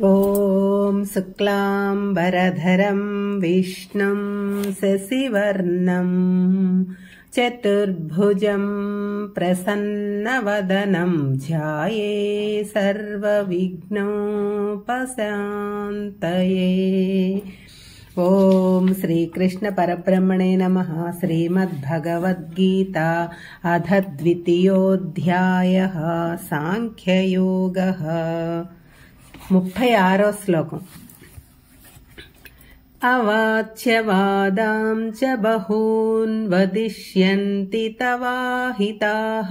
ఓం శుక్లాంబరధరం విష్ణుం శశివర్ణం చతుర్భుజం ప్రసన్నవదనం ధ్యాయే సర్వవిఘ్నోపశాంతయే. ఓం శ్రీకృష్ణ పరబ్రహ్మణే నమః. శ్రీమద్భగవద్గీత అథ ద్వితీయోऽధ్యాయః సాంఖ్యయోగః. 36వ శ్లోకం. అవాచ్యవాదాం చ బహూన్ వదిష్యంతి తవాహితాః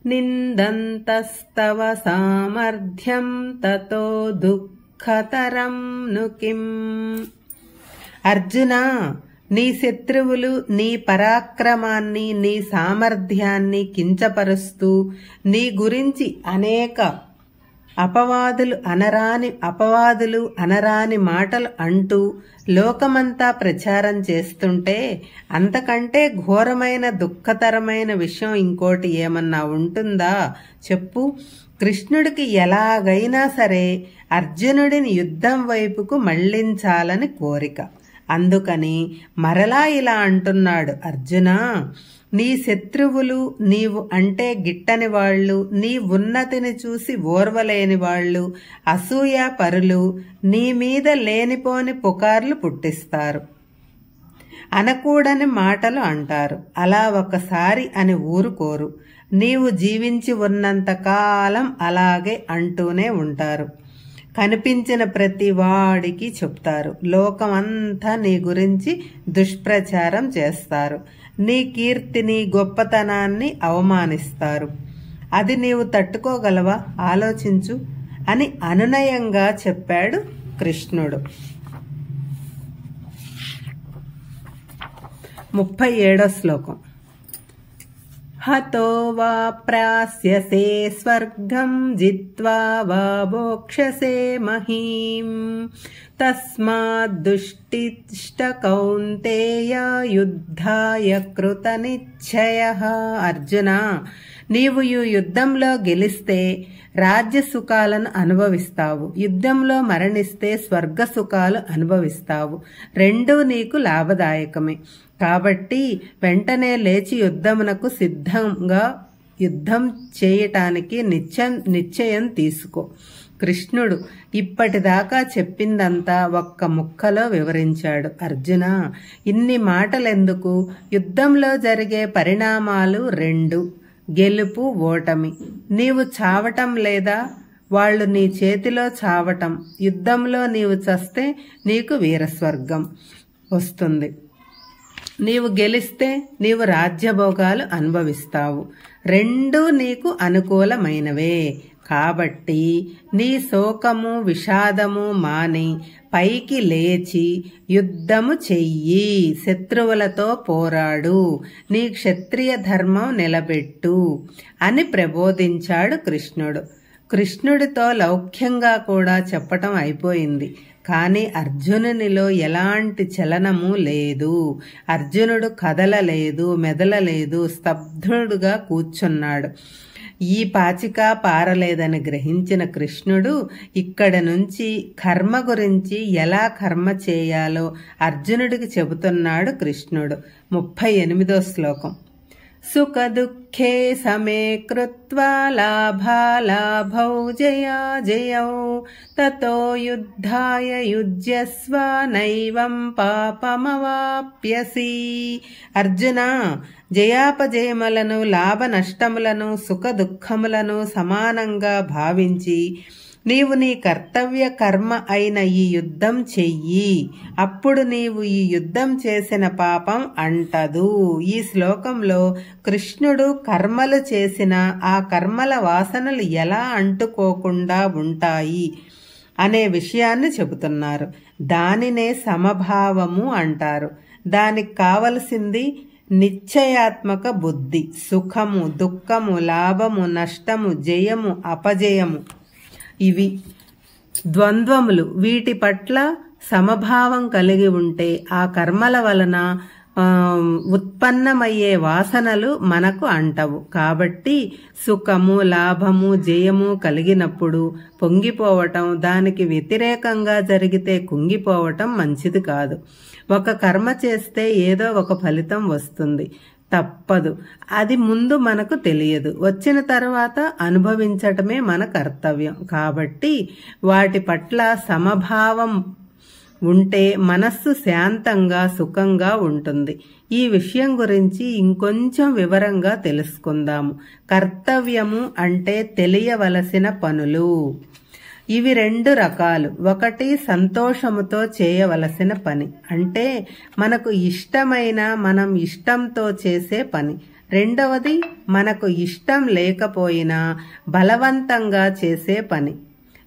నిందంతస్తవ సామర్థ్యం తతో దుఃఖతరం ను కిం. అర్జున, నీ శత్రువులు నీ పరాక్రమాన్ని నీ సామర్థ్యాన్ని కించపరుస్తూ నీ గురించి అనేక అపవాదులు అనరాని మాటలు అంటూ లోకమంతా ప్రచారం చేస్తుంటే అంతకంటే ఘోరమైన దుఃఖతరమైన విషయం ఇంకోటి ఏమన్నా ఉంటుందా చెప్పు. కృష్ణుడికి ఎలాగైనా సరే అర్జునుడిని యుద్ధం వైపుకు మళ్లించాలని కోరిక. అందుకని మరలా ఇలా అంటున్నాడు. అర్జున, నీ శత్రువులు నీవు అంటే గిట్టని వాళ్ళు, నీ ఉన్నతిని చూసి ఓర్వలేని వాళ్ళు, అసూయ పరులు నీ మీద లేనిపోని పుకార్లు పుట్టిస్తారు, అనకూడని మాటలు అంటారు. అలా ఒకసారి అని ఊరుకోరు. నీవు జీవించి ఉన్నంత కాలం అలాగే అంటూనే ఉంటారు. కనిపించిన ప్రతి వాడికి చెప్తారు. లోకమంతా నీ గురించి దుష్ప్రచారం చేస్తారు. నీ కీర్తిని గొప్పతనాన్ని అవమానిస్తారు. అది నీవు తట్టుకోగలవా? ఆలోచించు అని అనునయంగా చెప్పాడు కృష్ణుడు. 37వ శ్లోకం. హతో వా ప్రాస్యసే స్వర్గం జిత్వా వా భోక్ష్యసే మహీం తస్మాద్దుష్టిష్ట కౌంతేయ యుద్ధాయ కృతనిశ్చయః. అర్జున, నీవు ఈ యుద్ధంలో గెలిస్తే రాజ్య సుఖాలను అనుభవిస్తావు, యుద్ధంలో మరణిస్తే స్వర్గ సుఖాలు అనుభవిస్తావు. రెండూ నీకు లాభదాయకమే. కాబట్టి వెంటనే లేచి యుద్ధమునకు సిద్ధంగా యుద్ధం చేయటానికి నిశ్చయం తీసుకో. కృష్ణుడు ఇప్పటిదాకా చెప్పిందంతా ఒక్క ముక్కలో వివరించాడు. అర్జున, ఇన్ని మాటలెందుకు? యుద్ధంలో జరిగే పరిణామాలు రెండు, గెలుపు ఓటమి. నీవు చావటం లేదా వాళ్ళు నీ చేతిలో చావటం. యుద్ధంలో నీవు చస్తే నీకు వీరస్వర్గం వస్తుంది. నీవు గెలిస్తే నీవు రాజ్యభోగాలు అనుభవిస్తావు. రెండూ నీకు అనుకూలమైనవే. కాబట్టి నీ శోకము విషాదము మాని పైకి లేచి యుద్ధము చెయ్యి, శత్రువులతో పోరాడు, నీ క్షత్రియ ధర్మం నిలబెట్టు అని ప్రబోధించాడు కృష్ణుడు. కృష్ణుడితో లౌక్యంగా కూడా చెప్పటం అయిపోయింది. కాని అర్జునునిలో ఎలాంటి చలనము లేదు. అర్జునుడు కదలలేదు, మెదలలేదు, స్తబ్దుడుగా కూర్చున్నాడు. ఈ పాచిక పారలేదని గ్రహించిన కృష్ణుడు ఇక్కడి నుంచి కర్మ గురించి ఎలా కర్మ చేయాలో అర్జునుడికి చెబుతున్నాడు కృష్ణుడు. 38వ శ్లోకం. సుఖ దుఃఖే సమే కృత్వా లాభాలాభౌ జయాజయౌ తతో యుద్ధాయ యుజ్యస్వ నైవం పాపమవాప్యసి. అర్జున, జయాపజయములను లాభ నష్టములను సుఖ దుఃఖములను సమానంగా భావించి నీవు నీ కర్తవ్య కర్మ అయిన ఈ యుద్ధం చెయ్యి. అప్పుడు నీవు ఈ యుద్ధం చేసిన పాపం అంటదు. ఈ శ్లోకంలో కృష్ణుడు కర్మలు చేసిన ఆ కర్మల వాసనలు ఎలా అంటుకోకుండా ఉంటాయి అనే విషయాన్ని చెబుతున్నారు. దానినే సమభావము అంటారు. దానికి కావలసింది నిశ్చయాత్మక బుద్ధి. సుఖము దుఃఖము లాభము నష్టము జయము అపజయము ఇవి ద్వంద్వములు. వీటి పట్ల సమభావం కలిగి ఉంటే ఆ కర్మల వలన ఉత్పన్నమయ్యే వాసనలు మనకు అంటవు. కాబట్టి సుఖము, లాభము, జయము కలిగినప్పుడు పొంగిపోవటం, దానికి వ్యతిరేకంగా జరిగితే కుంగిపోవటం మంచిది కాదు. ఒక కర్మ చేస్తే ఏదో ఒక ఫలితం వస్తుంది, తప్పదు. అది ముందు మనకు తెలియదు, వచ్చిన తర్వాత అనుభవించటమే మన కర్తవ్యం. కాబట్టి వాటి పట్ల సమభావం ఉంటే మనస్సు శాంతంగా, సుఖంగా ఉంటుంది. ఈ విషయం గురించి ఇంకొంచెం వివరంగా తెలుసుకుందాము. కర్తవ్యము అంటే తెలియవలసిన పనులు. ఇవి 2 రకాలు. ఒకటి సంతోషముతో చేయవలసిన పని, అంటే మనకు ఇష్టమైన, మనం ఇష్టంతో చేసే పని. రెండవది మనకు ఇష్టం లేకపోయినా బలవంతంగా చేసే పని,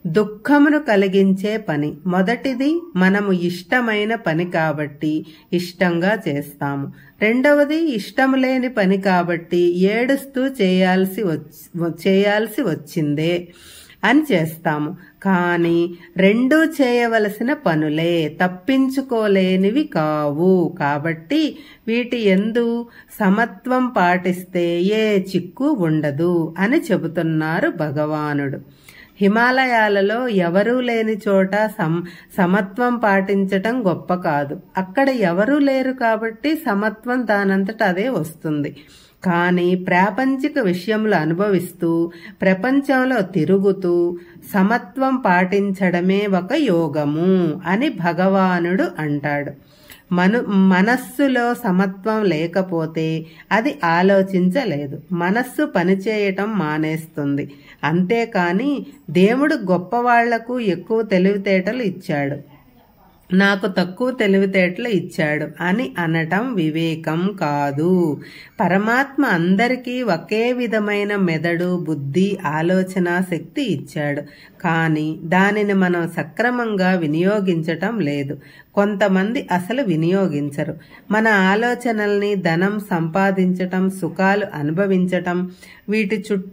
దుఃఖమును కలిగించే పని. మొదటిది మనము ఇష్టమైన పని కాబట్టి ఇష్టంగా చేస్తాము. రెండవది ఇష్టం లేని పని కాబట్టి ఏడుస్తూ చేయాల్సి వచ్చిందే అని చేస్తాము. కానీ రెండూ చేయవలసిన పనులే, తప్పించుకోలేనివి కావు. కాబట్టి వీటి యందు సమత్వం పాటిస్తే ఏ చిక్కు ఉండదు అని చెబుతున్నారు భగవానుడు. హిమాలయాలలో ఎవరూ లేని చోట సమత్వం పాటించటం గొప్ప కాదు. అక్కడ ఎవరూ లేరు కాబట్టి సమత్వం దానంతట అదే వస్తుంది. కానీ ప్రాపంచిక విషయములు అనుభవిస్తూ, ప్రపంచంలో తిరుగుతూ సమత్వం పాటించడమే ఒక యోగము అని భగవానుడు అంటాడు. మనస్సులో సమత్వం లేకపోతే అది ఆలోచించలేదు, మనస్సు పనిచేయటం మానేస్తుంది. అంతేకాని దేవుడు గొప్పవాళ్లకు ఎక్కువ తెలివితేటలు ఇచ్చాడు, నాకు తక్కువ తెలివితేటలు ఇచ్చాడు అని అనటం వివేకం కాదు. పరమాత్మ అందరికీ ఒకే విధమైన మెదడు, బుద్ధి, ఆలోచన శక్తి ఇచ్చాడు. కానీ దానిని మనం సక్రమంగా వినియోగించటం లేదు. కొంతమంది అసలు వినియోగించరు. మన ఆలోచనల్ని ధనం సంపాదించటం, సుఖాలు అనుభవించటం, వీటి చుట్టూ